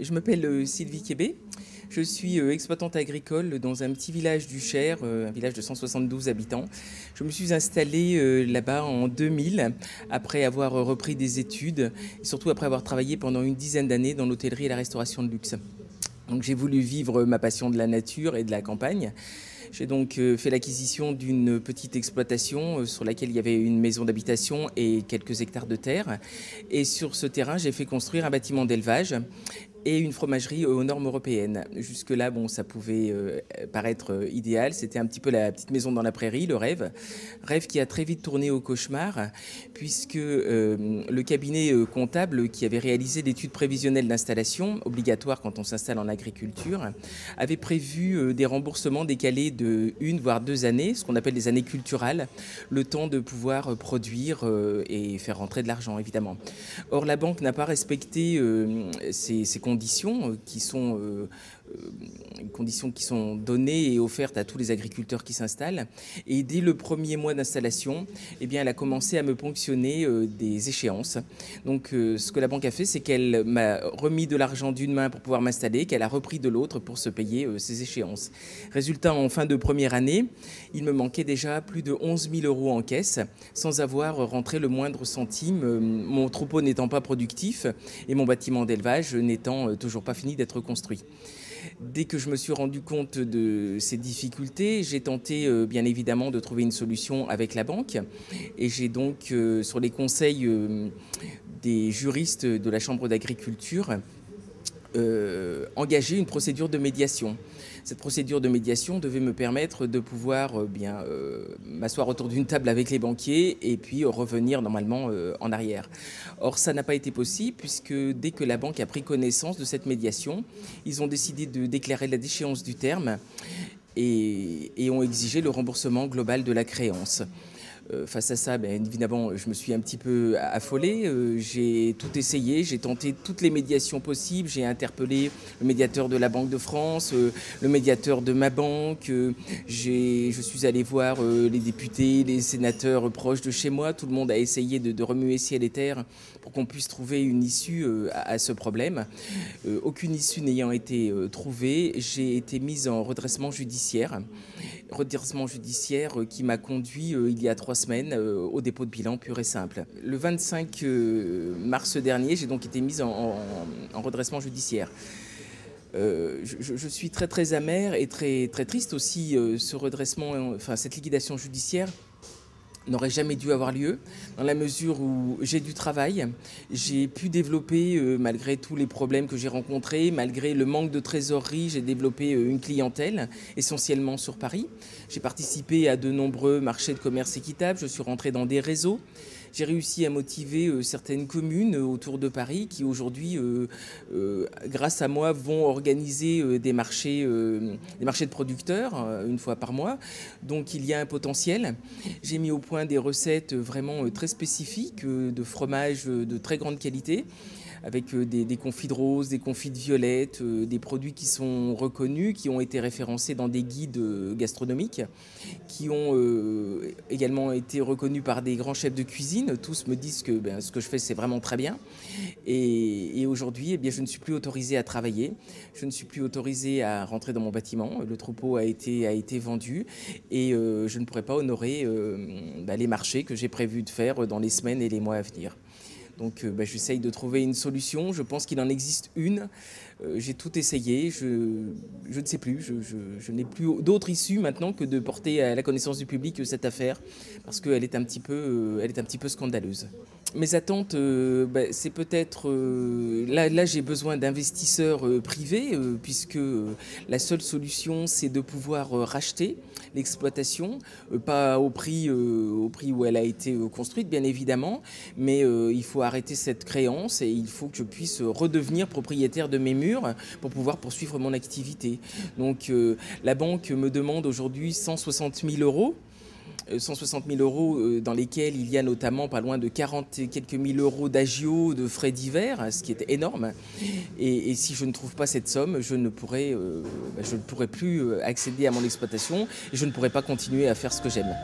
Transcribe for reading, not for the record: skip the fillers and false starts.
Je m'appelle Sylvie Kébé. Je suis exploitante agricole dans un petit village du Cher, un village de 172 habitants. Je me suis installée là-bas en 2000, après avoir repris des études, et surtout après avoir travaillé pendant une dizaine d'années dans l'hôtellerie et la restauration de luxe. Donc j'ai voulu vivre ma passion de la nature et de la campagne. J'ai donc fait l'acquisition d'une petite exploitation sur laquelle il y avait une maison d'habitation et quelques hectares de terre. Et sur ce terrain, j'ai fait construire un bâtiment d'élevage et une fromagerie aux normes européennes. Jusque-là, bon, ça pouvait paraître idéal. C'était un petit peu la petite maison dans la prairie, le rêve. Rêve qui a très vite tourné au cauchemar, puisque le cabinet comptable qui avait réalisé l'étude prévisionnelle d'installation, obligatoire quand on s'installe en agriculture, avait prévu des remboursements décalés de 1 voire 2 années, ce qu'on appelle les années culturales, le temps de pouvoir produire et faire rentrer de l'argent, évidemment. Or, la banque n'a pas respecté ces conditions qui sont données et offertes à tous les agriculteurs qui s'installent. Et dès le premier mois d'installation, eh bien, elle a commencé à me ponctionner des échéances. Donc ce que la banque a fait, c'est qu'elle m'a remis de l'argent d'une main pour pouvoir m'installer, qu'elle a repris de l'autre pour se payer ces échéances. Résultat, en fin de première année, il me manquait déjà plus de 11 000 euros en caisse, sans avoir rentré le moindre centime, mon troupeau n'étant pas productif et mon bâtiment d'élevage n'étant toujours pas fini d'être construit. Dès que je me suis rendu compte de ces difficultés, j'ai tenté bien évidemment de trouver une solution avec la banque. Et j'ai donc, sur les conseils des juristes de la Chambre d'agriculture, engagé une procédure de médiation. Cette procédure de médiation devait me permettre de pouvoir m'asseoir autour d'une table avec les banquiers et puis revenir normalement en arrière. Or, ça n'a pas été possible puisque dès que la banque a pris connaissance de cette médiation, ils ont décidé de déclarer la déchéance du terme et ont exigé le remboursement global de la créance. Face à ça, bien évidemment, je me suis un petit peu affolé. J'ai tout essayé, j'ai tenté toutes les médiations possibles. J'ai interpellé le médiateur de la Banque de France, le médiateur de ma banque. Je suis allé voir les députés, les sénateurs proches de chez moi. Tout le monde a essayé de remuer ciel et terre pour qu'on puisse trouver une issue à ce problème. Aucune issue n'ayant été trouvée, j'ai été mise en redressement judiciaire. Redressement judiciaire qui m'a conduit il y a 3 semaines au dépôt de bilan pur et simple. Le 25 mars dernier, j'ai donc été mise en redressement judiciaire. Je suis très amer et très triste aussi. Ce redressement, enfin cette liquidation judiciaire n'aurait jamais dû avoir lieu, dans la mesure où j'ai du travail, j'ai pu développer, malgré tous les problèmes que j'ai rencontrés, malgré le manque de trésorerie, j'ai développé une clientèle, essentiellement sur Paris. J'ai participé à de nombreux marchés de commerce équitable, je suis rentré dans des réseaux. J'ai réussi à motiver certaines communes autour de Paris qui aujourd'hui, grâce à moi, vont organiser des marchés de producteurs une fois par mois. Donc il y a un potentiel. J'ai mis au point des recettes vraiment très spécifiques de fromage de très grande qualité, avec des confits de rose, des confits de violette, des produits qui sont reconnus, qui ont été référencés dans des guides gastronomiques, qui ont également été reconnus par des grands chefs de cuisine. Tous me disent que ce que je fais, c'est vraiment très bien. Et aujourd'hui, eh bien, je ne suis plus autorisé à travailler, je ne suis plus autorisé à rentrer dans mon bâtiment. Le troupeau a été vendu et je ne pourrai pas honorer les marchés que j'ai prévu de faire dans les semaines et les mois à venir. Donc j'essaye de trouver une solution, je pense qu'il en existe une. J'ai tout essayé, je ne sais plus, je n'ai plus d'autre issue maintenant que de porter à la connaissance du public cette affaire, parce qu'elle est un petit peu scandaleuse. Mes attentes, c'est peut-être... là j'ai besoin d'investisseurs privés, puisque la seule solution, c'est de pouvoir racheter l'exploitation, pas au prix où elle a été construite, bien évidemment, mais il faut arrêter cette créance et il faut que je puisse redevenir propriétaire de mes murs pour pouvoir poursuivre mon activité. Donc la banque me demande aujourd'hui 160 000 euros. 160 000 euros dans lesquels il y a notamment pas loin de 40 et quelques mille euros d'agio, de frais divers, ce qui est énorme. Et si je ne trouve pas cette somme, je ne pourrai plus accéder à mon exploitation et je ne pourrai pas continuer à faire ce que j'aime.